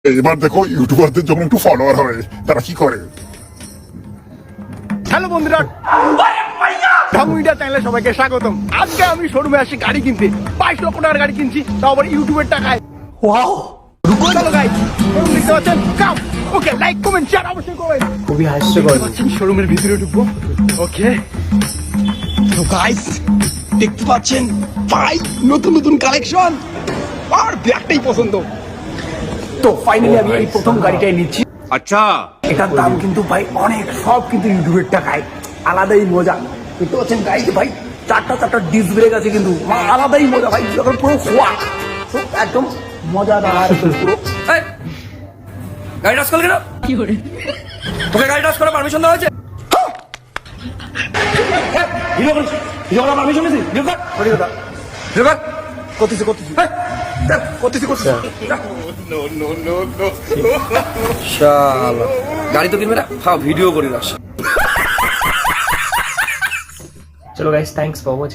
এবার দেখো ইউটিউবারদের যখন একটু ফলোয়ার হয় তারা কি করে। হ্যালো বন্ধুরা, ঢাঙ্গু ইন্ডিয়া চ্যানেলে সবাইকে স্বাগতম। আজকে আমি শোরুমে আসি গাড়ি কিনতে। 22 লক্ষ টাকার গাড়ি কিনছি, তাও আবার ইউটিউবের টাকায়। ওয়াও, চলো গাইস, শোরুম দেখতে পাচ্ছেন? কাম ওকে, লাইক কমেন্ট শেয়ার অবশ্যই করবেন। খুবই হাস্যকর। শোরুমের ভিতরে ঢুকবো। ওকে তো গাইস, দেখতে পাচ্ছেন ভাই নতুন নতুন কালেকশন, আর ব্ল্যাকটাই পছন্দ। তো ফাইনালি আমি এই প্রথম গাড়িটাই নিচ্ছি। अच्छा এটার দাম কিন্তু ভাই অনেক, সব কিন্তু ইউটিউবের টাকায়, আলাদাই মজা। দেখতে পাচ্ছেন গাইস ভাই, চারটা ডিস্ক ব্রেক আছে কিন্তু আলাদাই মজা ভাই, যখন পুরো খোয়া তো একদম মজাদার পুরো। গাড়ি টাচ করলে কেন? তোকে গাড়ি টাচ করার পারমিশন দেওয়া হয়েছে? ভিডিও করিস? ভিডিও করার পারমিশন নিয়েছিস? ভিডিও কর। ভিডিও কর। ভিডিও কর। করতেছি শালা গাড়ি তো কিনবে না, ভিডিও করি না। চলো গাইস, থ্যাঙ্কস ফর ওয়াচিং।